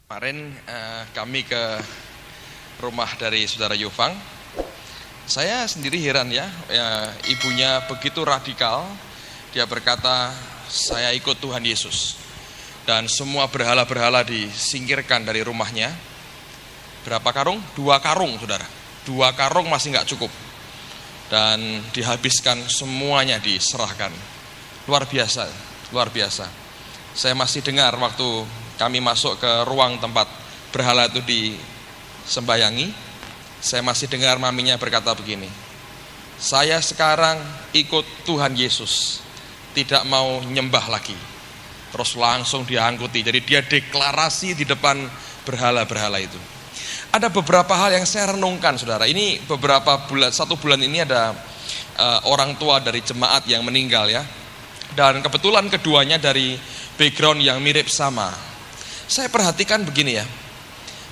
Kemarin kami ke rumah dari saudara Yufang. Saya sendiri heran ya, ibunya begitu radikal. Dia berkata, saya ikut Tuhan Yesus. Dan semua berhala-berhala disingkirkan dari rumahnya. Berapa karung? 2 karung, saudara. 2 karung masih nggak cukup. Dan dihabiskan, semuanya diserahkan. Luar biasa, luar biasa. Saya masih dengar waktu kami masuk ke ruang tempat berhala itu disembayangi. Saya masih dengar maminya berkata begini, saya sekarang ikut Tuhan Yesus, tidak mau nyembah lagi. Terus langsung diangkuti. Jadi dia deklarasi di depan berhala-berhala itu. Ada beberapa hal yang saya renungkan, saudara. Ini beberapa bulan, 1 bulan ini ada orang tua dari jemaat yang meninggal ya. Dan kebetulan keduanya dari background yang mirip sama. Saya perhatikan begini ya,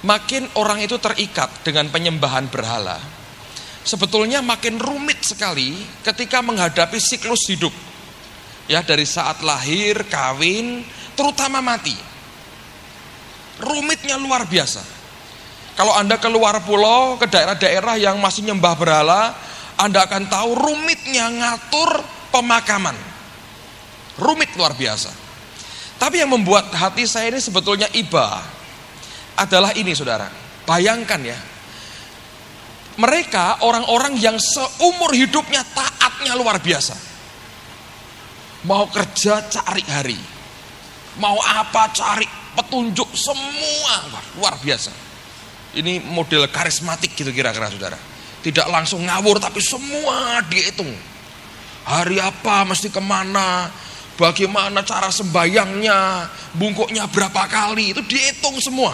makin orang itu terikat dengan penyembahan berhala, sebetulnya makin rumit sekali ketika menghadapi siklus hidup. Ya, dari saat lahir, kawin, terutama mati. Rumitnya luar biasa. Kalau Anda keluar pulau, ke daerah-daerah yang masih nyembah berhala, Anda akan tahu rumitnya ngatur pemakaman. Rumit luar biasa. Tapi yang membuat hati saya ini sebetulnya iba adalah ini, saudara. Bayangkan ya, mereka orang-orang yang seumur hidupnya taatnya luar biasa. Mau kerja cari hari, mau apa cari petunjuk, semua luar biasa. Ini model karismatik gitu kira-kira, saudara. Tidak langsung ngawur tapi semua dihitung. Hari apa mesti kemana, bagaimana cara sembayangnya, bungkuknya berapa kali, itu dihitung semua.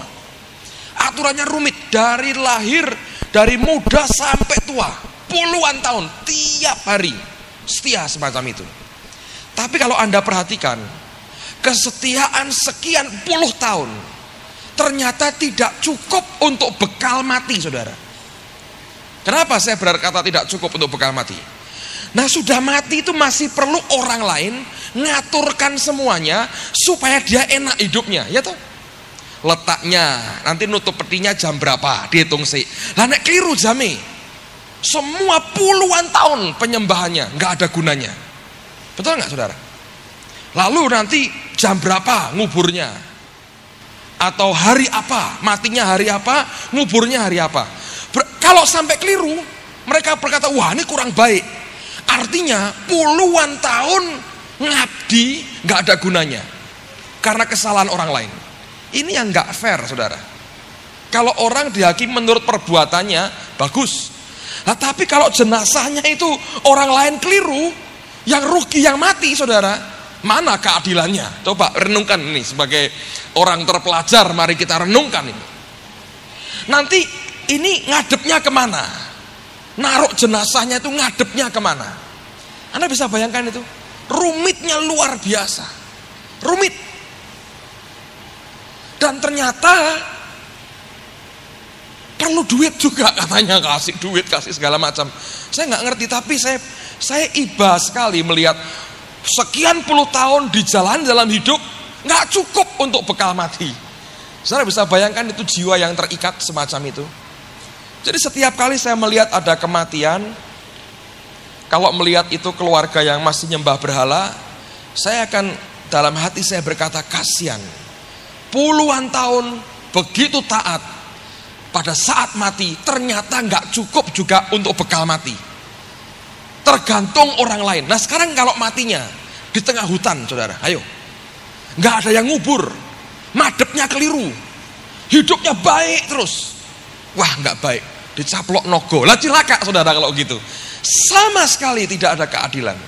Aturannya rumit, dari lahir, dari muda sampai tua, puluhan tahun, tiap hari setia semacam itu. Tapi kalau Anda perhatikan, kesetiaan sekian puluh tahun ternyata tidak cukup untuk bekal mati, saudara. Kenapa saya berkata tidak cukup untuk bekal mati? Nah, sudah mati itu masih perlu orang lain ngaturkan semuanya supaya dia enak hidupnya, ya toh? Letaknya, nanti nutup petinya jam berapa, dihitung sih. Lah nek keliru jame, semua puluhan tahun penyembahannya nggak ada gunanya. Betul nggak, saudara? Lalu nanti jam berapa nguburnya? Atau hari apa, matinya hari apa, nguburnya hari apa? Kalau sampai keliru, mereka berkata, wah ini kurang baik. Artinya puluhan tahun ngabdi gak ada gunanya karena kesalahan orang lain. Ini yang gak fair, saudara. Kalau orang dihakimi menurut perbuatannya, bagus. Nah, tapi kalau jenazahnya itu orang lain keliru, yang rugi yang mati, saudara, mana keadilannya? Coba renungkan ini sebagai orang terpelajar, mari kita renungkan ini. Nanti ini ngadepnya kemana? Naruh jenazahnya itu ngadepnya kemana? Anda bisa bayangkan itu? Rumitnya luar biasa. Rumit. Dan ternyata perlu duit juga katanya, kasih duit, kasih segala macam. Saya nggak ngerti, tapi saya iba sekali melihat sekian puluh tahun di jalan dalam hidup nggak cukup untuk bekal mati. Saudara bisa bayangkan itu jiwa yang terikat semacam itu. Jadi setiap kali saya melihat ada kematian, kalau melihat itu keluarga yang masih nyembah berhala, saya akan dalam hati saya berkata, kasihan. Puluhan tahun begitu taat, pada saat mati ternyata nggak cukup juga untuk bekal mati. Tergantung orang lain. Nah sekarang kalau matinya di tengah hutan, saudara, ayo, nggak ada yang ngubur, madepnya keliru, hidupnya baik terus, wah nggak baik, dicaplok nogo, lah cilaka, saudara, kalau gitu. Sama sekali tidak ada keadilan.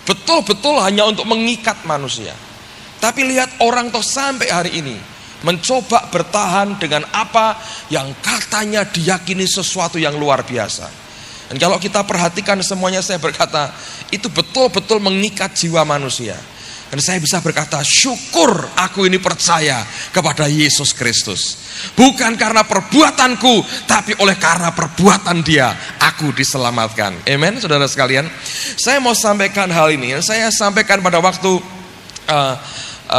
Betul-betul hanya untuk mengikat manusia. Tapi lihat orang toh sampai hari ini mencoba bertahan dengan apa yang katanya diyakini sesuatu yang luar biasa. Dan kalau kita perhatikan semuanya, saya berkata itu betul-betul mengikat jiwa manusia. Dan saya bisa berkata, syukur aku ini percaya kepada Yesus Kristus. Bukan karena perbuatanku, tapi oleh karena perbuatan Dia, aku diselamatkan. Amen, saudara sekalian. Saya mau sampaikan hal ini. Saya sampaikan pada waktu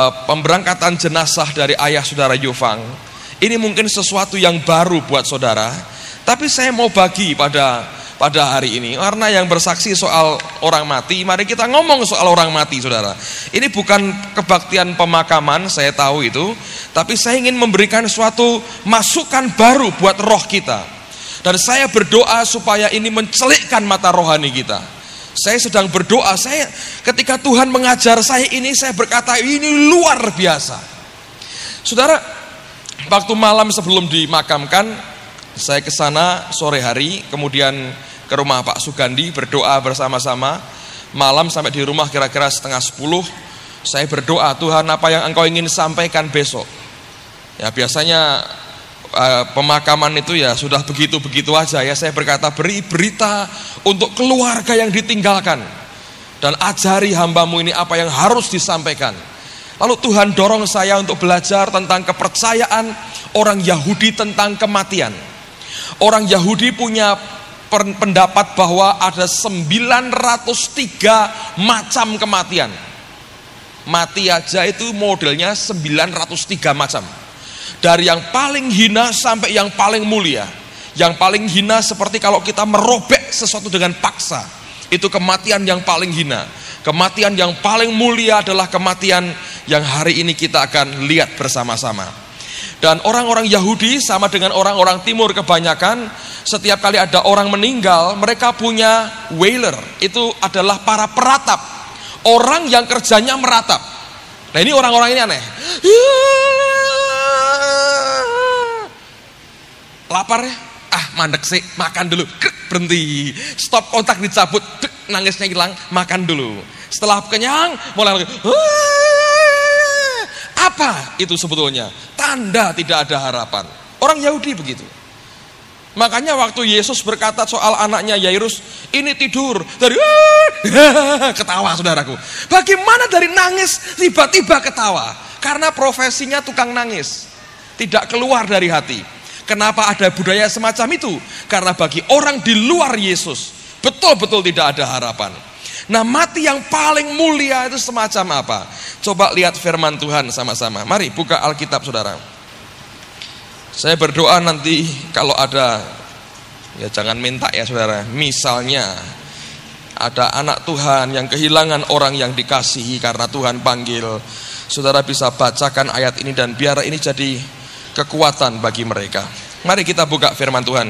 pemberangkatan jenazah dari ayah saudara Yufang. Ini mungkin sesuatu yang baru buat saudara, tapi saya mau bagi pada hari ini. Karena yang bersaksi soal orang mati, mari kita ngomong soal orang mati, saudara. Ini bukan kebaktian pemakaman, saya tahu itu, tapi saya ingin memberikan suatu masukan baru buat roh kita. Dan saya berdoa supaya ini mencelikkan mata rohani kita. Saya sedang berdoa, ketika Tuhan mengajar saya ini, saya berkata ini luar biasa. Saudara, waktu malam sebelum dimakamkan, saya ke sana sore hari, kemudian ke rumah Pak Sugandi berdoa bersama-sama. Malam sampai di rumah kira-kira 9:30, saya berdoa, Tuhan apa yang Engkau ingin sampaikan besok. Ya biasanya pemakaman itu ya sudah begitu-begitu aja ya. Saya berkata beri berita untuk keluarga yang ditinggalkan, dan ajari hambamu ini apa yang harus disampaikan. Lalu Tuhan dorong saya untuk belajar tentang kepercayaan orang Yahudi tentang kematian. Orang Yahudi punya pendapat bahwa ada 903 macam kematian. Mati aja itu modelnya 903 macam. Dari yang paling hina sampai yang paling mulia. Yang paling hina seperti kalau kita merobek sesuatu dengan paksa. Itu kematian yang paling hina. Kematian yang paling mulia adalah kematian yang hari ini kita akan lihat bersama-sama. Dan orang-orang Yahudi sama dengan orang-orang Timur kebanyakan, setiap kali ada orang meninggal, mereka punya wailer. Itu adalah para peratap, orang yang kerjanya meratap. Nah ini orang-orang ini aneh. Lapar ya? Mandek sih, makan dulu. Berhenti, stop kontak dicabut, nangisnya hilang, makan dulu. Setelah kenyang, mulai lagi. Apa itu sebetulnya? Tanda tidak ada harapan. Orang Yahudi begitu. Makanya waktu Yesus berkata soal anaknya Yairus, ini tidur dari ketawa, saudaraku. Bagaimana dari nangis tiba-tiba ketawa? Karena profesinya tukang nangis, tidak keluar dari hati. Kenapa ada budaya semacam itu? Karena bagi orang di luar Yesus betul-betul tidak ada harapan. Nah, mati yang paling mulia itu semacam apa? Coba lihat firman Tuhan sama-sama. Mari buka Alkitab, saudara. Saya berdoa nanti kalau ada, ya jangan minta ya saudara, misalnya ada anak Tuhan yang kehilangan orang yang dikasihi karena Tuhan panggil, saudara bisa bacakan ayat ini dan biar ini jadi kekuatan bagi mereka. Mari kita buka firman Tuhan.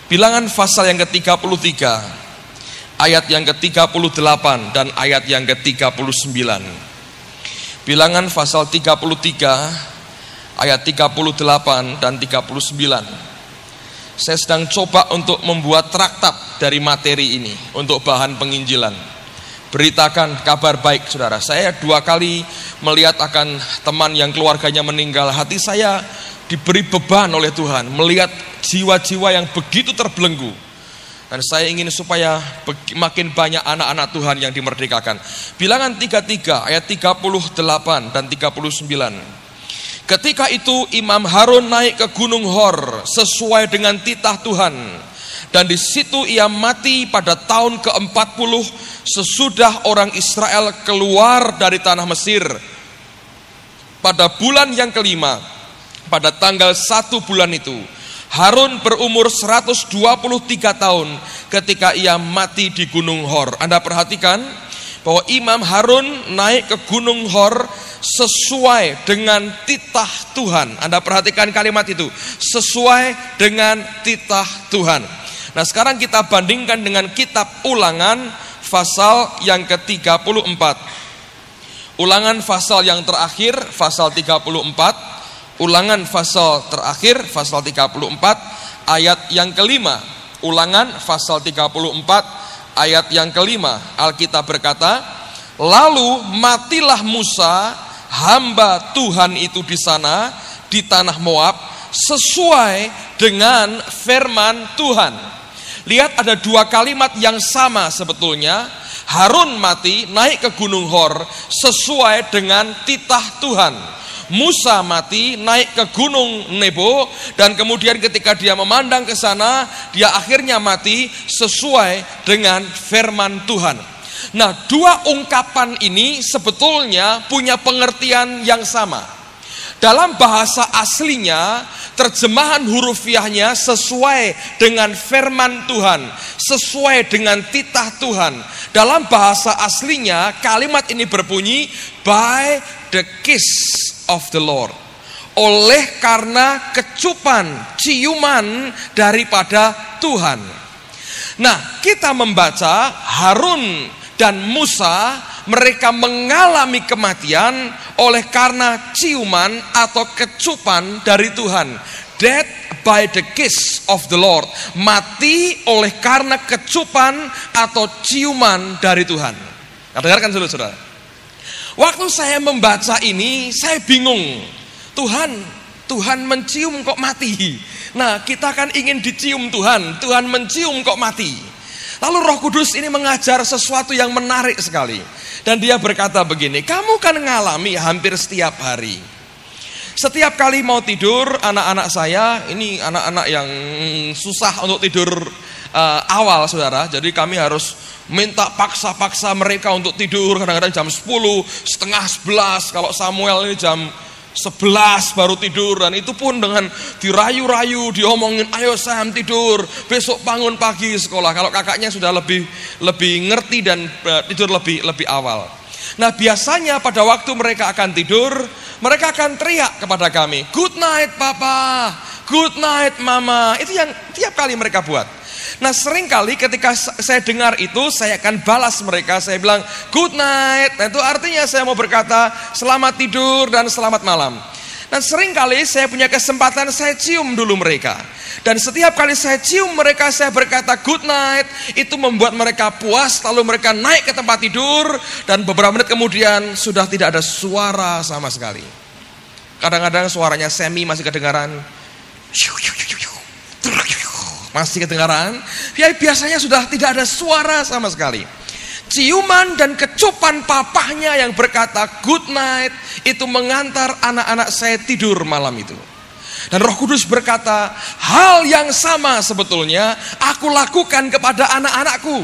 Bilangan pasal yang ke-33, ayat yang ke-38 dan ayat yang ke-39. Bilangan pasal 33, ayat 38 dan 39. Saya sedang coba untuk membuat traktat dari materi ini untuk bahan penginjilan. Beritakan kabar baik, saudara. Saya 2 kali melihat akan teman yang keluarganya meninggal. Hati saya diberi beban oleh Tuhan melihat jiwa-jiwa yang begitu terbelenggu. Dan saya ingin supaya makin banyak anak-anak Tuhan yang dimerdekakan. Bilangan 33 ayat 38 dan 39. Ketika itu Imam Harun naik ke Gunung Hor sesuai dengan titah Tuhan. Dan di situ ia mati pada tahun ke-40 sesudah orang Israel keluar dari tanah Mesir. Pada bulan yang kelima, pada tanggal 1 bulan itu, Harun berumur 123 tahun ketika ia mati di Gunung Hor. Anda perhatikan bahwa Imam Harun naik ke Gunung Hor sesuai dengan titah Tuhan. Anda perhatikan kalimat itu, sesuai dengan titah Tuhan. Nah sekarang kita bandingkan dengan kitab Ulangan pasal yang ke-34. Ulangan pasal yang terakhir, pasal 34. Ulangan pasal terakhir, pasal 34, ayat yang kelima. Ulangan pasal 34, ayat yang kelima. Alkitab berkata, lalu matilah Musa, hamba Tuhan itu di sana, di tanah Moab, sesuai dengan firman Tuhan. Lihat ada 2 kalimat yang sama sebetulnya. Harun mati, naik ke Gunung Hor, sesuai dengan titah Tuhan. Musa mati, naik ke Gunung Nebo, dan kemudian ketika dia memandang ke sana, dia akhirnya mati sesuai dengan firman Tuhan. Nah, dua ungkapan ini sebetulnya punya pengertian yang sama. Dalam bahasa aslinya, terjemahan hurufiahnya sesuai dengan firman Tuhan, sesuai dengan titah Tuhan. Dalam bahasa aslinya, kalimat ini berbunyi, by the kiss of the Lord. Oleh karena kecupan, ciuman daripada Tuhan. Nah, kita membaca Harun dan Musa, mereka mengalami kematian oleh karena ciuman atau kecupan dari Tuhan. Death by the kiss of the Lord. Mati oleh karena kecupan atau ciuman dari Tuhan. Nah, dengarkan dulu saudara. Waktu saya membaca ini, saya bingung. Tuhan mencium kok mati. Nah, kita kan ingin dicium Tuhan. Tuhan mencium kok mati. Lalu Roh Kudus ini mengajar sesuatu yang menarik sekali. Dan dia berkata begini, kamu kan ngalami hampir setiap hari. Setiap kali mau tidur, anak-anak saya, ini anak-anak yang susah untuk tidur awal saudara. Jadi kami harus minta paksa-paksa mereka untuk tidur. Kadang-kadang jam 10, setengah 11. Kalau Samuel ini jam 11 baru tidur, dan itu pun dengan dirayu-rayu, diomongin ayo Sam tidur, besok bangun pagi sekolah. Kalau kakaknya sudah lebih ngerti dan tidur lebih awal. Nah, biasanya pada waktu mereka akan tidur, mereka akan teriak kepada kami, good night papa, good night mama. Itu yang tiap kali mereka buat. Nah, seringkali ketika saya dengar itu, saya akan balas mereka, saya bilang good night. Nah, itu artinya saya mau berkata selamat tidur dan selamat malam. Dan seringkali saya punya kesempatan, saya cium dulu mereka. Dan setiap kali saya cium mereka, saya berkata good night. Itu membuat mereka puas, lalu mereka naik ke tempat tidur. Dan beberapa menit kemudian sudah tidak ada suara sama sekali. Kadang-kadang suaranya Semi masih kedengaran, masih kedengaran. Ya, biasanya sudah tidak ada suara sama sekali. Ciuman dan kecupan papahnya yang berkata good night itu mengantar anak-anak saya tidur malam itu. Dan Roh Kudus berkata, hal yang sama sebetulnya aku lakukan kepada anak-anakku.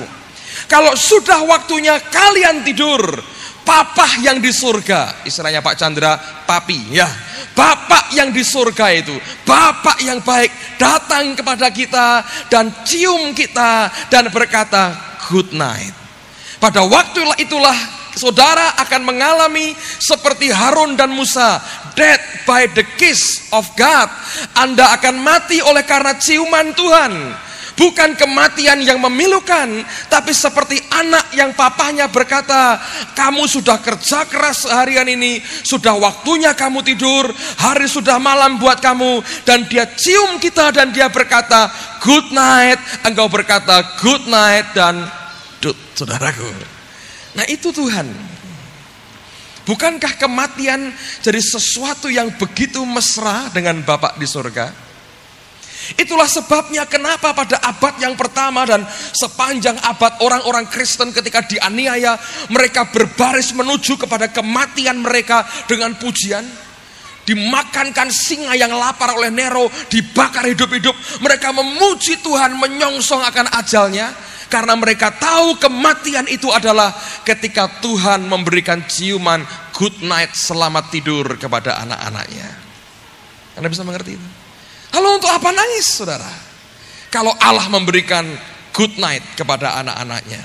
Kalau sudah waktunya kalian tidur, Papa yang di surga, istilahnya Pak Chandra, papi ya, Bapak yang di surga itu, Bapak yang baik, datang kepada kita dan cium kita dan berkata good night. Pada waktu itulah saudara akan mengalami seperti Harun dan Musa, death by the kiss of God. Anda akan mati oleh karena ciuman Tuhan. Bukan kematian yang memilukan, tapi seperti anak yang papahnya berkata, kamu sudah kerja keras seharian ini, sudah waktunya kamu tidur, hari sudah malam buat kamu. Dan dia cium kita dan dia berkata good night. Engkau berkata good night dan dut, saudaraku. Nah, itu Tuhan. Bukankah kematian jadi sesuatu yang begitu mesra dengan Bapa di surga? Itulah sebabnya kenapa pada abad yang pertama dan sepanjang abad orang-orang Kristen ketika dianiaya, mereka berbaris menuju kepada kematian mereka dengan pujian. Dimakankan singa yang lapar oleh Nero, dibakar hidup-hidup. Mereka memuji Tuhan, menyongsong akan ajalnya. Karena mereka tahu kematian itu adalah ketika Tuhan memberikan ciuman good night, selamat tidur kepada anak-anaknya. Anda bisa mengerti itu? Lalu untuk apa nangis, saudara? Kalau Allah memberikan good night kepada anak-anaknya.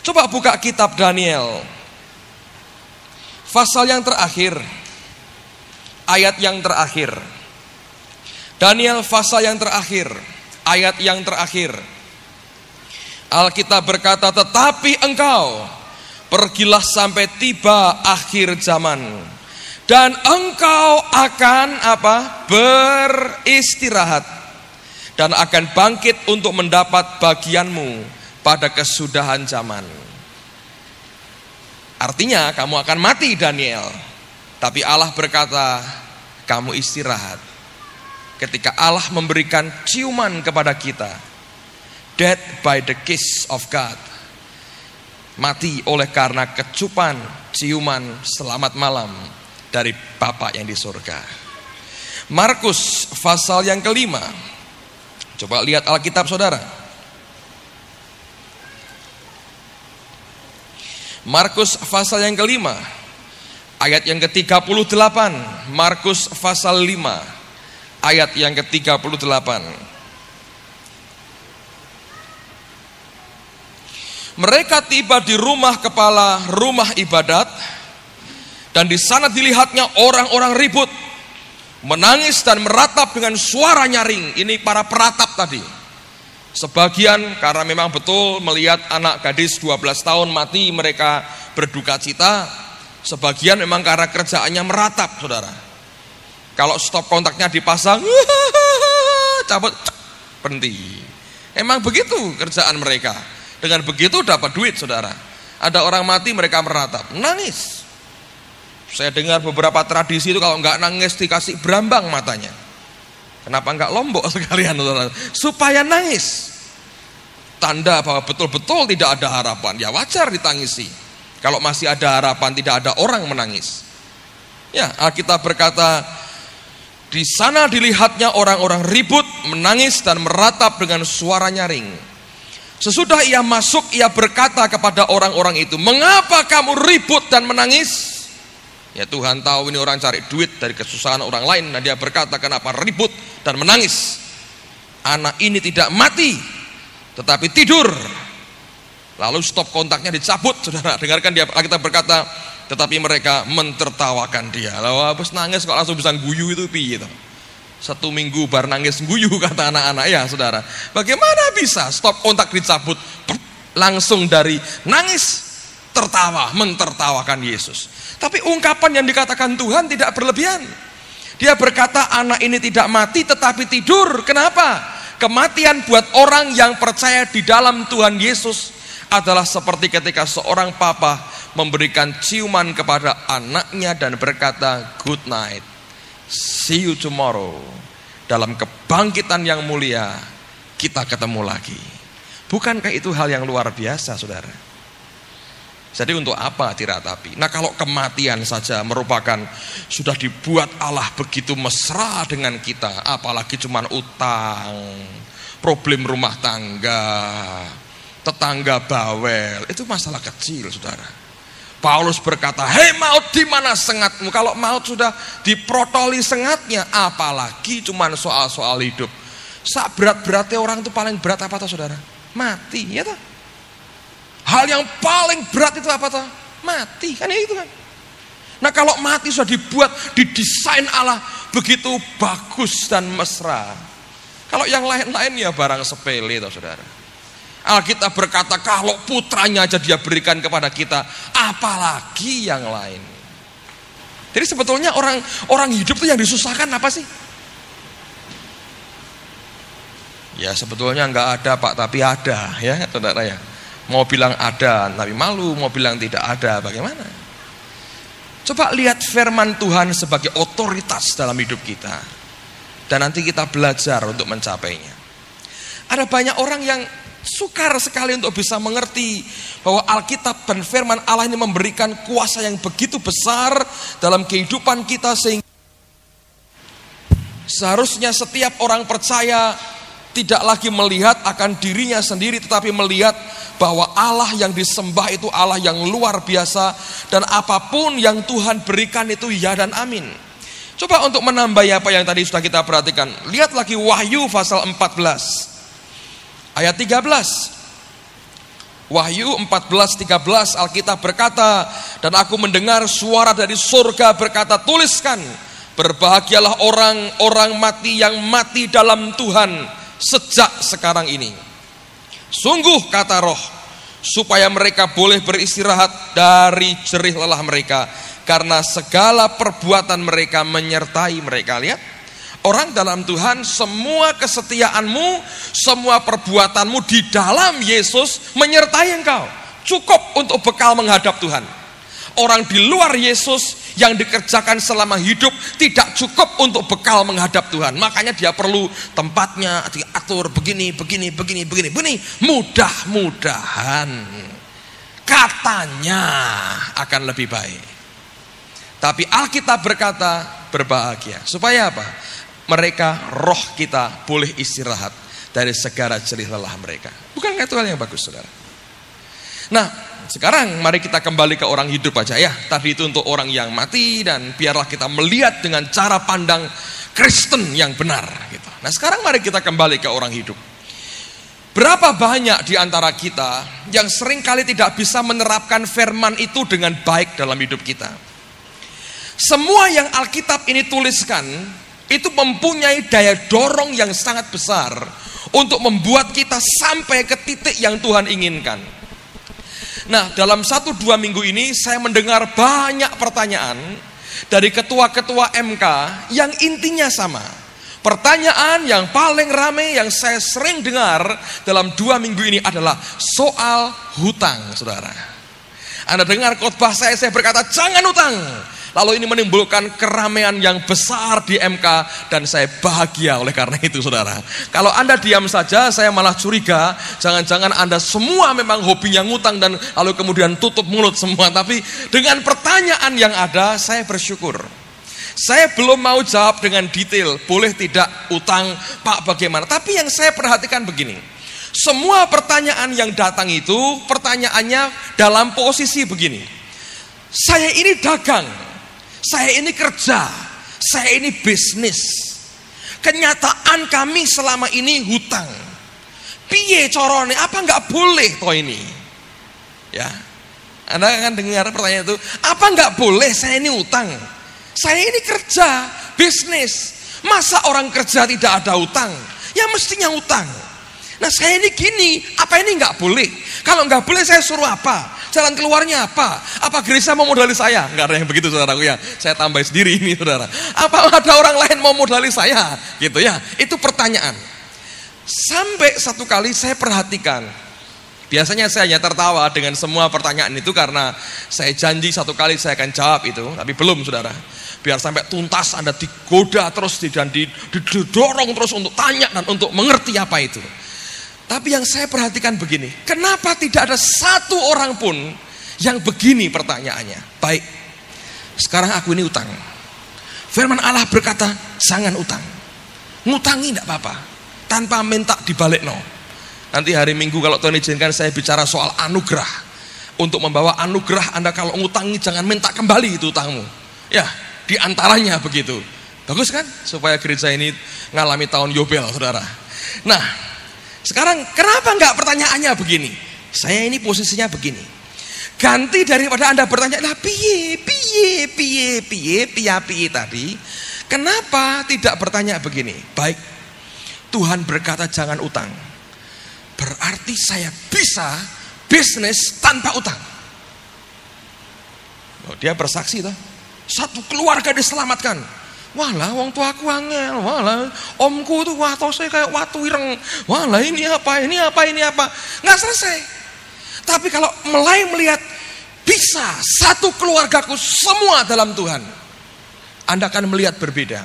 Coba buka kitab Daniel, pasal yang terakhir, ayat yang terakhir. Daniel pasal yang terakhir, ayat yang terakhir. Alkitab berkata, tetapi engkau pergilah sampai tiba akhir zaman, dan engkau akan apa? Beristirahat, dan akan bangkit untuk mendapat bagianmu pada kesudahan zaman. Artinya kamu akan mati, Daniel. Tapi Allah berkata, kamu istirahat. Ketika Allah memberikan ciuman kepada kita, death by the kiss of God, mati oleh karena kecupan, ciuman selamat malam dari Bapa yang di surga. Markus pasal yang kelima. Coba lihat Alkitab saudara. Markus pasal yang kelima, ayat yang ke-38. Markus pasal 5, ayat yang ke-38. Mereka tiba di rumah kepala rumah ibadat, dan di sana dilihatnya orang-orang ribut, menangis dan meratap dengan suara nyaring. Ini para peratap tadi. Sebagian karena memang betul melihat anak gadis 12 tahun mati, mereka berduka cita. Sebagian memang karena kerjaannya meratap, saudara. Kalau stop kontaknya dipasang, cabut, berhenti. Emang begitu kerjaan mereka. Dengan begitu dapat duit, saudara. Ada orang mati, mereka meratap, nangis. Saya dengar beberapa tradisi itu kalau nggak nangis dikasih berambang matanya. Kenapa nggak lombok sekalian, saudara? Supaya nangis. Tanda bahwa betul-betul tidak ada harapan. Ya wajar ditangisi. Kalau masih ada harapan, tidak ada orang menangis. Ya, Alkitab berkata, di sana dilihatnya orang-orang ribut, menangis dan meratap dengan suara nyaring. Sesudah ia masuk, ia berkata kepada orang-orang itu, mengapa kamu ribut dan menangis? Ya Tuhan tahu ini orang cari duit dari kesusahan orang lain. Nah dia berkata, kenapa ribut dan menangis? Anak ini tidak mati, tetapi tidur. Lalu stop kontaknya dicabut, saudara. Dengarkan dia, kita berkata, tetapi mereka mentertawakan dia. Lalu habis nangis kok langsung bisa guyu itu piye gitu. 1 minggu bar nangis guyu, kata anak-anak. Ya saudara, bagaimana bisa stop kontak dicabut, langsung dari nangis tertawa, mentertawakan Yesus. Tapi ungkapan yang dikatakan Tuhan tidak berlebihan. Dia berkata anak ini tidak mati tetapi tidur. Kenapa? Kematian buat orang yang percaya di dalam Tuhan Yesus adalah seperti ketika seorang papa memberikan ciuman kepada anaknya dan berkata good night, see you tomorrow. Dalam kebangkitan yang mulia kita ketemu lagi. Bukankah itu hal yang luar biasa, saudara? Jadi untuk apa diratapi? Nah kalau kematian saja merupakan sudah dibuat Allah begitu mesra dengan kita, apalagi cuman utang, problem rumah tangga, tetangga bawel, itu masalah kecil, saudara. Paulus berkata, hei maut, di mana sengatmu? Kalau maut sudah diprotoli sengatnya, apalagi cuman soal-soal hidup. Sak berat-beratnya orang itu paling berat apa toh, saudara? Mati, ya toh? Hal yang paling berat itu apa toh? Mati, kan ya itu kan. Nah kalau mati sudah dibuat, didesain Allah begitu bagus dan mesra. Kalau yang lain-lain ya barang sepele toh, saudara. Alkitab berkata kalau putranya aja dia berikan kepada kita, apalagi yang lain. Jadi sebetulnya orang hidup itu yang disusahkan apa sih? Ya sebetulnya nggak ada Pak, tapi ada ya saudara ya. Mau bilang ada tapi malu, mau bilang tidak ada bagaimana? Coba lihat firman Tuhan sebagai otoritas dalam hidup kita. Dan nanti kita belajar untuk mencapainya. Ada banyak orang yang sukar sekali untuk bisa mengerti bahwa Alkitab dan firman Allah ini memberikan kuasa yang begitu besar dalam kehidupan kita, sehingga seharusnya setiap orang percaya tidak lagi melihat akan dirinya sendiri, tetapi melihat bahwa Allah yang disembah itu Allah yang luar biasa, dan apapun yang Tuhan berikan itu ya dan amin. Coba untuk menambah apa yang tadi sudah kita perhatikan, lihat lagi Wahyu pasal 14 ayat 13. Wahyu 14:13 Alkitab berkata, dan aku mendengar suara dari surga berkata, tuliskan, berbahagialah orang-orang mati yang mati dalam Tuhan sejak sekarang ini. Sungguh kata Roh, supaya mereka boleh beristirahat dari jerih lelah mereka, karena segala perbuatan mereka menyertai mereka. Lihat, orang dalam Tuhan, semua kesetiaanmu, semua perbuatanmu di dalam Yesus menyertai engkau. Cukup untuk bekal menghadap Tuhan. Orang di luar Yesus yang dikerjakan selama hidup tidak cukup untuk bekal menghadap Tuhan. Makanya dia perlu tempatnya diatur begini. Mudah-mudahan katanya akan lebih baik. Tapi Alkitab berkata berbahagia. Supaya apa? Mereka, roh kita boleh istirahat dari segala jerih lelah mereka. Bukankah itu hal yang bagus, saudara? Nah, sekarang mari kita kembali ke orang hidup aja ya. Tadi itu untuk orang yang mati, dan biarlah kita melihat dengan cara pandang Kristen yang benar gitu. Nah sekarang mari kita kembali ke orang hidup. Berapa banyak di antara kita yang seringkali tidak bisa menerapkan firman itu dengan baik dalam hidup kita. Semua yang Alkitab ini tuliskan itu mempunyai daya dorong yang sangat besar untuk membuat kita sampai ke titik yang Tuhan inginkan. Nah, dalam 1-2 minggu ini saya mendengar banyak pertanyaan dari ketua-ketua MK yang intinya sama. Pertanyaan yang paling ramai yang saya sering dengar dalam 2 minggu ini adalah soal hutang, saudara. Anda dengar khotbah saya berkata jangan hutang. Lalu ini menimbulkan keramaian yang besar di MK, dan saya bahagia oleh karena itu, saudara. Kalau Anda diam saja, saya malah curiga jangan-jangan Anda semua memang hobinya ngutang dan lalu kemudian tutup mulut semua. Tapi dengan pertanyaan yang ada, saya bersyukur. Saya belum mau jawab dengan detail, boleh tidak utang Pak bagaimana. Tapi yang saya perhatikan begini, semua pertanyaan yang datang itu pertanyaannya dalam posisi begini. Saya ini dagang, saya ini kerja, saya ini bisnis. Kenyataan kami selama ini hutang. Piye corone, apa nggak boleh toh ini? Ya, Anda akan dengar pertanyaan itu, apa nggak boleh saya ini utang? Saya ini kerja, bisnis. Masa orang kerja tidak ada utang? Ya mestinya utang. Nah saya ini gini, apa ini nggak boleh? Kalau nggak boleh saya suruh apa? Jalan keluarnya apa? Apa gereja mau modali saya? Nggak ada yang begitu saudaraku ya. Saya tambah sendiri ini saudara. Apa ada orang lain mau modali saya? Gitu ya. Itu pertanyaan. Sampai satu kali saya perhatikan. Biasanya saya hanya tertawa dengan semua pertanyaan itu karena saya janji satu kali saya akan jawab itu. Tapi belum saudara. Biar sampai tuntas Anda digoda terus dan didorong terus untuk tanya dan untuk mengerti apa itu. Tapi yang saya perhatikan begini, kenapa tidak ada satu orang pun yang begini pertanyaannya? Baik, sekarang aku ini utang. Firman Allah berkata, jangan utang. Ngutangi tidak apa-apa, tanpa minta dibalik no. Nanti hari Minggu kalau Tuhan izinkan saya bicara soal anugerah. Untuk membawa anugerah Anda kalau ngutangi jangan minta kembali itu utangmu. Ya, di antaranya begitu. Bagus kan? Supaya gereja ini ngalami tahun Yobel, saudara. Nah, sekarang kenapa enggak pertanyaannya begini? Saya ini posisinya begini. Ganti daripada Anda bertanya, lah piye tadi. Kenapa tidak bertanya begini? Baik, Tuhan berkata jangan utang. Berarti saya bisa bisnis tanpa utang. Oh, dia bersaksi toh. Satu keluarga diselamatkan. Walah, wong tuaku angel. Walah, omku tuh watose kayak watu ireng. Walah, ini apa? Nggak selesai. Tapi kalau mulai melihat bisa satu keluargaku semua dalam Tuhan, Anda akan melihat berbeda.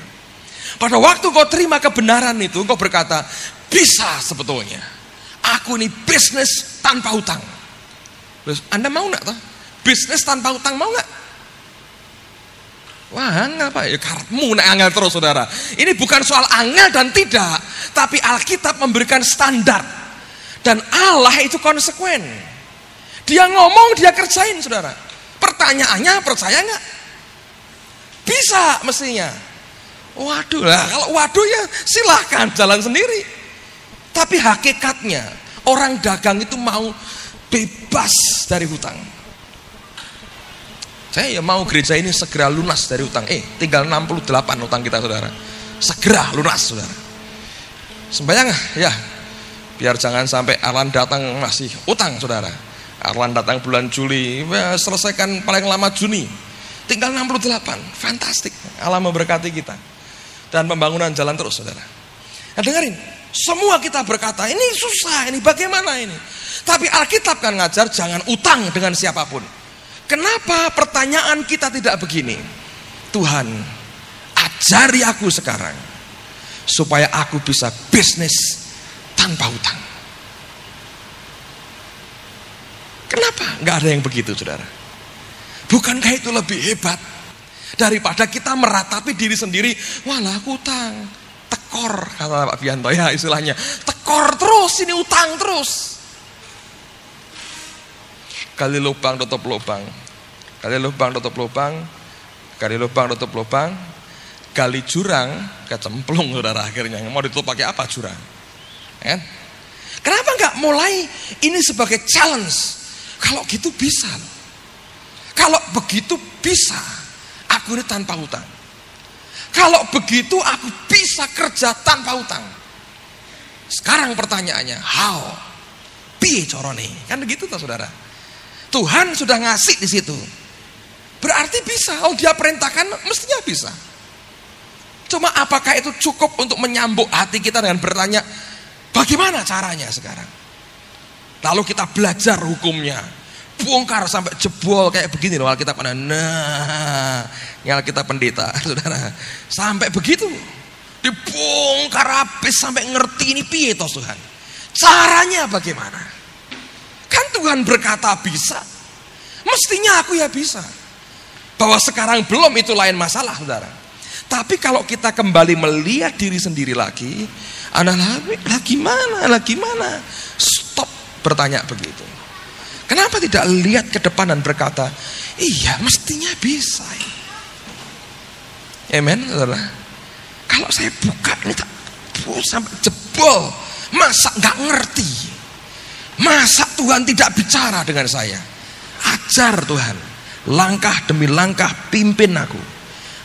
Pada waktu kau terima kebenaran itu, kau berkata, bisa sebetulnya. Aku ini bisnis tanpa hutang. Terus Anda mau nggak toh? Bisnis tanpa hutang mau nggak? Wah, ngapa ya karepmu nek angel terus saudara. Ini bukan soal angel dan tidak, tapi Alkitab memberikan standar. Dan Allah itu konsekuen. Dia ngomong, dia kerjain saudara. Pertanyaannya percaya nggak? Bisa mestinya. Waduh lah, kalau waduh ya silahkan jalan sendiri. Tapi hakikatnya orang dagang itu mau bebas dari hutang. Saya ya mau gereja ini segera lunas dari utang. Tinggal 68 utang kita saudara. Segera lunas saudara. Sembayang ya. Biar jangan sampai Arlan datang masih utang saudara. Arlan datang bulan Juli, ya, selesaikan paling lama Juni. Tinggal 68. Fantastik. Allah memberkati kita. Dan pembangunan jalan terus saudara. Nah dengerin. Semua kita berkata ini susah, ini bagaimana ini. Tapi Alkitab kan ngajar jangan utang dengan siapapun. Kenapa pertanyaan kita tidak begini? Tuhan, ajari aku sekarang supaya aku bisa bisnis tanpa hutang. Kenapa? Nggak ada yang begitu, saudara. Bukankah itu lebih hebat daripada kita meratapi diri sendiri? Walah, aku utang, tekor kata Pak Bianto ya istilahnya, tekor terus ini utang terus. gali lubang tutup lubang, gali lubang tutup lubang, gali lubang tutup lubang, gali jurang kecemplung saudara. Akhirnya mau ditutup pakai apa jurang? Kan? Kenapa nggak mulai ini sebagai challenge? Kalau gitu bisa. Kalau begitu bisa, aku ini tanpa hutang. Kalau begitu aku bisa kerja tanpa hutang. Sekarang pertanyaannya, how? Piye carane? Kan begitu toh saudara. Tuhan sudah ngasih di situ. Berarti bisa. Oh, dia perintahkan, mestinya bisa. Cuma apakah itu cukup untuk menyambuk hati kita dengan bertanya, bagaimana caranya sekarang? Lalu kita belajar hukumnya, bongkar sampai jebol kayak begini loh Alkitab. Nah, ini Alkitab pendeta, saudara. Sampai begitu, dibongkar habis sampai ngerti ini piye toh Tuhan. Caranya bagaimana? Kan Tuhan berkata bisa, mestinya aku ya bisa. Bahwa sekarang belum itu lain masalah, saudara. Tapi kalau kita kembali melihat diri sendiri lagi, lagi mana? Stop bertanya begitu. Kenapa tidak lihat ke depan dan berkata, iya mestinya bisa. Amen, saudara. Kalau saya buka ini tak sampai jebol, masa nggak ngerti? Masa Tuhan tidak bicara dengan saya? Ajar Tuhan, langkah demi langkah pimpin aku.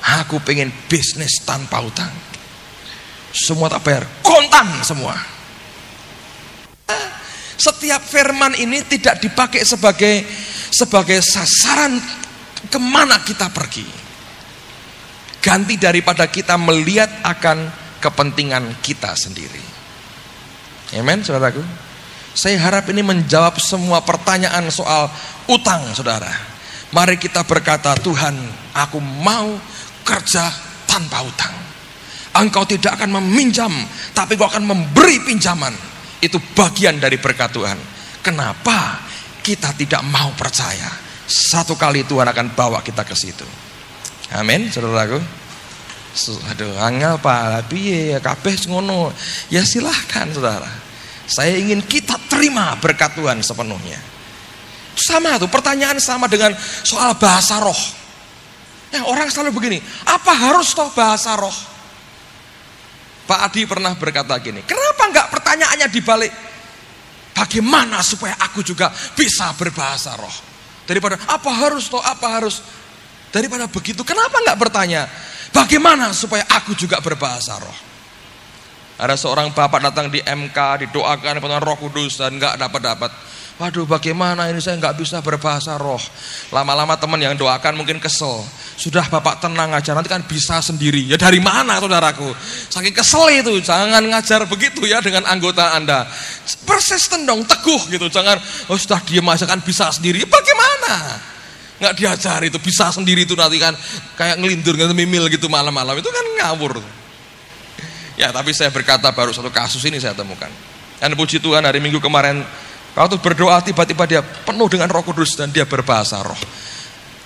Aku pengen bisnis tanpa utang. Semua tak bayar, kontan semua. Setiap firman ini tidak dipakai sebagai sasaran kemana kita pergi. Ganti daripada kita melihat akan kepentingan kita sendiri. Amen, saudaraku. Saya harap ini menjawab semua pertanyaan soal utang, saudara. Mari kita berkata, Tuhan, aku mau kerja tanpa utang. Engkau tidak akan meminjam, tapi Engkau akan memberi pinjaman. Itu bagian dari berkat Tuhan. Kenapa kita tidak mau percaya? Satu kali Tuhan akan bawa kita ke situ. Amin, saudaraku. Aduh, angel Pak, piye kabeh ngono. Ya silahkan, saudara. Saya ingin kita terima berkat Tuhan sepenuhnya. Sama tuh, pertanyaan sama dengan soal bahasa roh. Ya, orang selalu begini, apa harus toh bahasa roh? Pak Adi pernah berkata gini, kenapa enggak pertanyaannya dibalik? Bagaimana supaya aku juga bisa berbahasa roh? Daripada apa harus toh, apa harus? Daripada begitu, kenapa enggak bertanya, bagaimana supaya aku juga berbahasa roh? Ada seorang bapak datang di MK, didoakan dengan Roh Kudus dan enggak dapat. Waduh, bagaimana ini saya enggak bisa berbahasa roh. Lama-lama teman yang doakan mungkin kesel. Sudah bapak tenang aja, nanti kan bisa sendiri. Ya dari mana saudaraku? Saking kesel itu, jangan ngajar begitu ya dengan anggota Anda. Persisten dong, teguh gitu. Jangan, oh sudah diam aja kan bisa sendiri. Bagaimana? Nggak diajar itu, bisa sendiri itu nanti kan kayak ngelindur, ngemimil gitu malam-malam. Itu kan ngawur. Ya tapi saya berkata baru satu kasus ini saya temukan. Dan puji Tuhan hari Minggu kemarin, waktu berdoa tiba-tiba dia penuh dengan Roh Kudus dan dia berbahasa roh.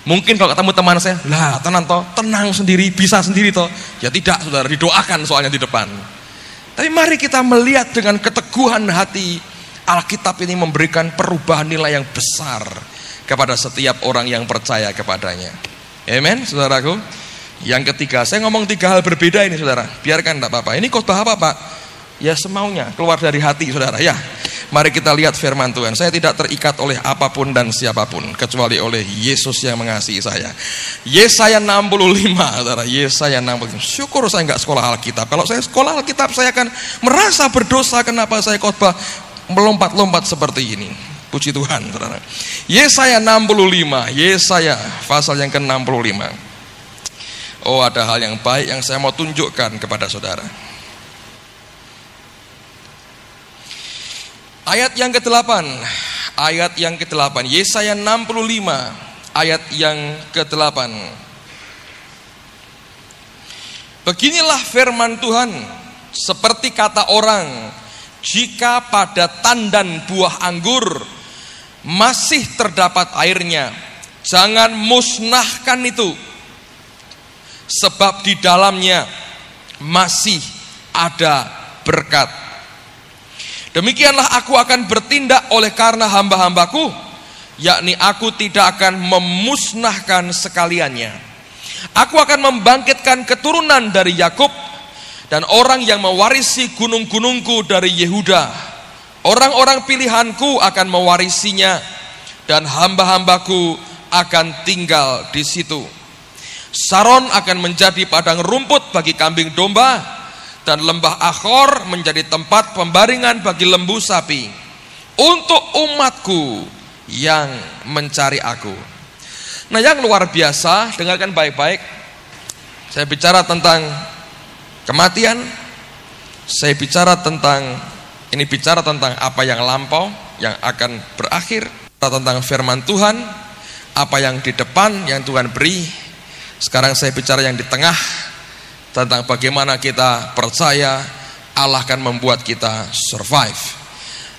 Mungkin kalau ketemu teman saya, lah tenang sendiri, bisa sendiri toh. Ya tidak, saudara, didoakan soalnya di depan. Tapi mari kita melihat dengan keteguhan hati, Alkitab ini memberikan perubahan nilai yang besar kepada setiap orang yang percaya kepadanya. Amen, saudaraku. Yang ketiga, saya ngomong 3 hal berbeda ini, saudara. Biarkan tidak apa-apa. Ini khotbah apa, Pak? Ya semaunya, keluar dari hati, saudara. Ya. Mari kita lihat firman Tuhan. Saya tidak terikat oleh apapun dan siapapun kecuali oleh Yesus yang mengasihi saya. Yesaya 65, saudara. Yesaya 65. Syukur saya enggak sekolah Alkitab. Kalau saya sekolah Alkitab, saya akan merasa berdosa. Kenapa saya khotbah melompat-lompat seperti ini? Puji Tuhan, saudara. Yesaya 65. Yesaya pasal yang ke-65. Oh, ada hal yang baik yang saya mau tunjukkan kepada saudara. Ayat yang ke-8, Yesaya 65, ayat yang ke-8. Beginilah firman Tuhan, seperti kata orang, jika pada tandan buah anggur masih terdapat airnya, jangan musnahkan itu, sebab di dalamnya masih ada berkat. Demikianlah aku akan bertindak oleh karena hamba-hambaku, yakni aku tidak akan memusnahkan sekaliannya. Aku akan membangkitkan keturunan dari Yakub dan orang yang mewarisi gunung-gunungku dari Yehuda. Orang-orang pilihanku akan mewarisinya dan hamba-hambaku akan tinggal di situ. Saron akan menjadi padang rumput bagi kambing domba dan lembah Akhor menjadi tempat pembaringan bagi lembu sapi untuk umatku yang mencari aku. Nah, yang luar biasa, dengarkan baik-baik. Saya bicara tentang kematian. Saya bicara tentang apa yang lampau, yang akan berakhir. Tentang firman Tuhan, apa yang di depan yang Tuhan beri. Sekarang saya bicara yang di tengah, tentang bagaimana kita percaya Allah akan membuat kita survive.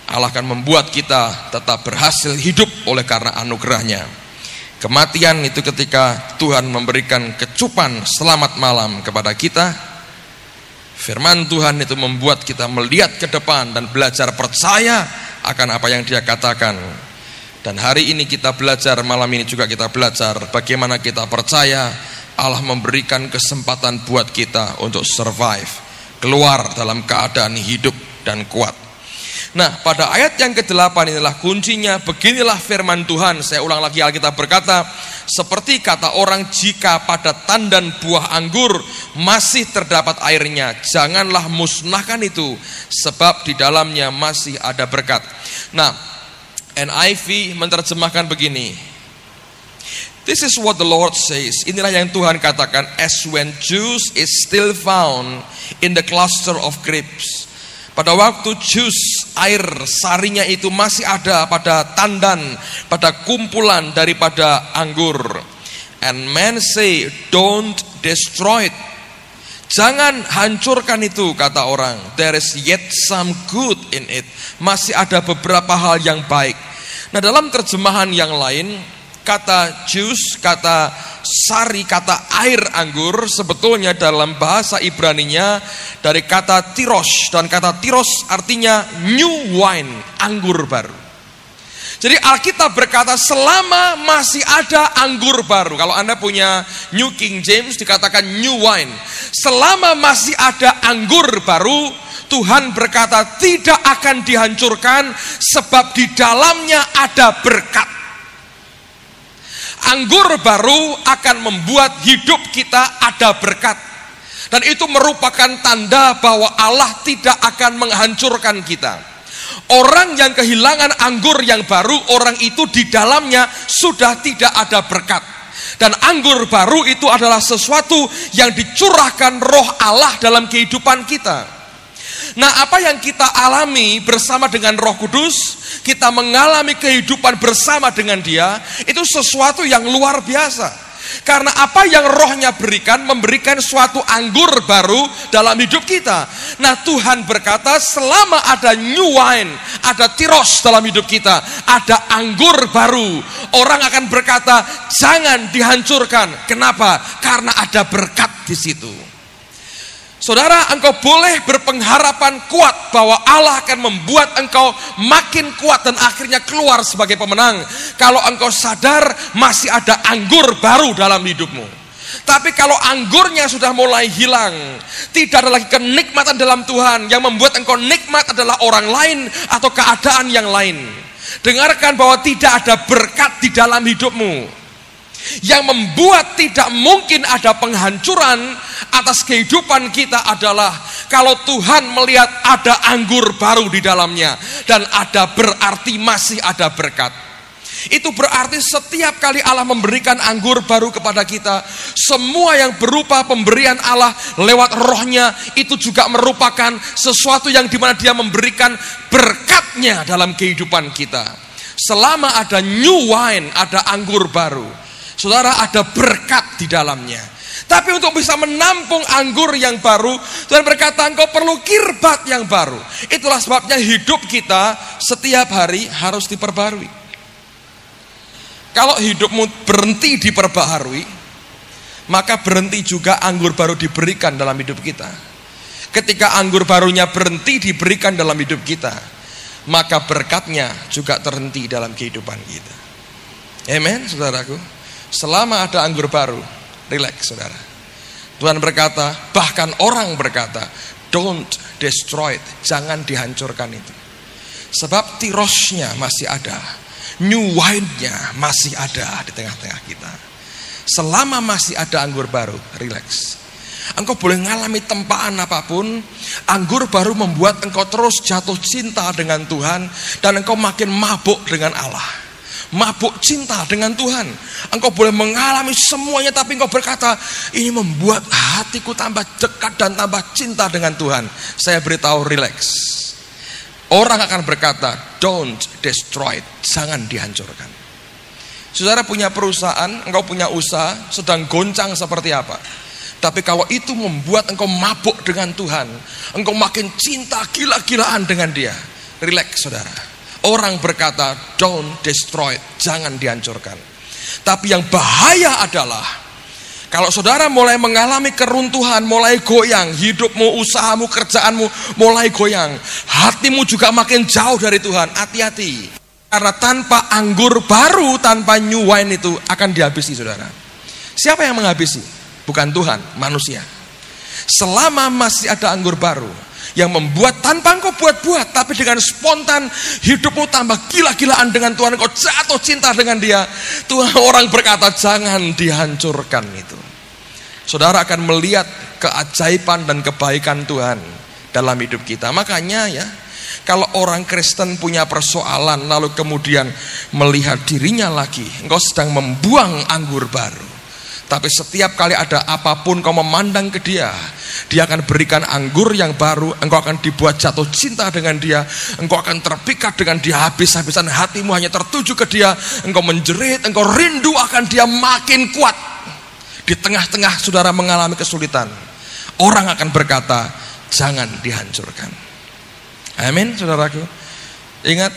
Allah akan membuat kita tetap berhasil hidup oleh karena anugerahnya. Kematian itu ketika Tuhan memberikan kecupan selamat malam kepada kita. Firman Tuhan itu membuat kita melihat ke depan dan belajar percaya akan apa yang Dia katakan. Dan hari ini kita belajar, malam ini juga kita belajar bagaimana kita percaya Allah memberikan kesempatan buat kita untuk survive, keluar dalam keadaan hidup dan kuat. Nah, pada ayat yang ke-8 inilah kuncinya. Beginilah firman Tuhan. Saya ulang lagi, Alkitab berkata, seperti kata orang, jika pada tandan buah anggur masih terdapat airnya, janganlah musnahkan itu, sebab di dalamnya masih ada berkat. Nah, NIV menerjemahkan begini, this is what the Lord says. Inilah yang Tuhan katakan, as when juice is still found in the cluster of grapes. Pada waktu jus, air sarinya itu masih ada pada tandan, pada kumpulan daripada anggur. And men say, don't destroy it. Jangan hancurkan itu, kata orang. There is yet some good in it. Masih ada beberapa hal yang baik. Nah, dalam terjemahan yang lain, kata jus, kata sari, kata air anggur sebetulnya dalam bahasa Ibraninya dari kata tiros, dan kata tiros artinya new wine, anggur baru. Jadi Alkitab berkata selama masih ada anggur baru. Kalau Anda punya New King James dikatakan new wine. Selama masih ada anggur baru, Tuhan berkata tidak akan dihancurkan sebab di dalamnya ada berkat. Anggur baru akan membuat hidup kita ada berkat. Dan itu merupakan tanda bahwa Allah tidak akan menghancurkan kita. Orang yang kehilangan anggur yang baru, orang itu di dalamnya sudah tidak ada berkat. Dan anggur baru itu adalah sesuatu yang dicurahkan roh Allah dalam kehidupan kita. Nah, apa yang kita alami bersama dengan Roh Kudus, kita mengalami kehidupan bersama dengan Dia, itu sesuatu yang luar biasa. Karena apa yang rohnya berikan, memberikan suatu anggur baru dalam hidup kita. Nah, Tuhan berkata selama ada new wine, ada tiros dalam hidup kita, ada anggur baru, orang akan berkata jangan dihancurkan. Kenapa? Karena ada berkat di situ. Saudara, engkau boleh berpengharapan kuat bahwa Allah akan membuat engkau makin kuat dan akhirnya keluar sebagai pemenang. Kalau engkau sadar masih ada anggur baru dalam hidupmu. Tapi kalau anggurnya sudah mulai hilang, tidak ada lagi kenikmatan dalam Tuhan, yang membuat engkau nikmat adalah orang lain atau keadaan yang lain. Dengarkan bahwa tidak ada berkat di dalam hidupmu. Yang membuat tidak mungkin ada penghancuran atas kehidupan kita adalah kalau Tuhan melihat ada anggur baru di dalamnya, dan ada berarti masih ada berkat. Itu berarti setiap kali Allah memberikan anggur baru kepada kita, semua yang berupa pemberian Allah lewat rohnya itu juga merupakan sesuatu yang dimana Dia memberikan berkatnya dalam kehidupan kita. Selama ada new wine, ada anggur baru, saudara, ada berkat di dalamnya. Tapi untuk bisa menampung anggur yang baru, Tuhan berkata engkau perlu kirbat yang baru. Itulah sebabnya hidup kita setiap hari harus diperbarui. Kalau hidupmu berhenti diperbaharui, maka berhenti juga anggur baru diberikan dalam hidup kita. Ketika anggur barunya berhenti diberikan dalam hidup kita, maka berkatnya juga terhenti dalam kehidupan kita. Amen, saudaraku. Selama ada anggur baru, relax, saudara. Tuhan berkata, bahkan orang berkata, don't destroy it, jangan dihancurkan itu. Sebab tirosnya masih ada, new wine-nya masih ada di tengah-tengah kita. Selama masih ada anggur baru, relax. Engkau boleh ngalami tempaan apapun, anggur baru membuat engkau terus jatuh cinta dengan Tuhan, dan engkau makin mabuk dengan Allah. Mabuk cinta dengan Tuhan. Engkau boleh mengalami semuanya, tapi engkau berkata, ini membuat hatiku tambah dekat dan tambah cinta dengan Tuhan. Saya beritahu, relax. Orang akan berkata, don't destroy it, jangan dihancurkan. Saudara punya perusahaan, engkau punya usaha, sedang goncang seperti apa. Tapi kalau itu membuat engkau mabuk dengan Tuhan, engkau makin cinta gila-gilaan dengan Dia, relax, saudara. Orang berkata, don't destroy it, jangan dihancurkan. Tapi yang bahaya adalah kalau saudara mulai mengalami keruntuhan, mulai goyang, hidupmu, usahamu, kerjaanmu mulai goyang, hatimu juga makin jauh dari Tuhan. Hati-hati, karena tanpa anggur baru, tanpa new wine itu akan dihabisi, saudara. Siapa yang menghabisi? Bukan Tuhan, manusia. Selama masih ada anggur baru yang membuat tanpa engkau buat-buat, tapi dengan spontan hidupmu tambah gila-gilaan dengan Tuhan, engkau jatuh cinta dengan Dia, Tuhan, orang berkata, jangan dihancurkan itu. Saudara akan melihat keajaiban dan kebaikan Tuhan dalam hidup kita. Makanya ya, kalau orang Kristen punya persoalan lalu kemudian melihat dirinya lagi, engkau sedang membuang anggur baru. Tapi setiap kali ada apapun kau memandang ke Dia, Dia akan berikan anggur yang baru. Engkau akan dibuat jatuh cinta dengan Dia. Engkau akan terpikat dengan Dia habis-habisan. Hatimu hanya tertuju ke Dia. Engkau menjerit, engkau rindu akan Dia makin kuat. Di tengah-tengah saudara mengalami kesulitan, orang akan berkata, jangan dihancurkan. Amin, saudaraku. Ingat,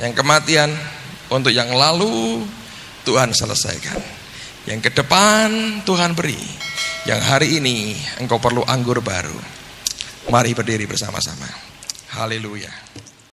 yang kematian untuk yang lalu Tuhan selesaikan. Yang ke depan Tuhan beri. Yang hari ini engkau perlu anggur baru. Mari berdiri bersama-sama. Haleluya.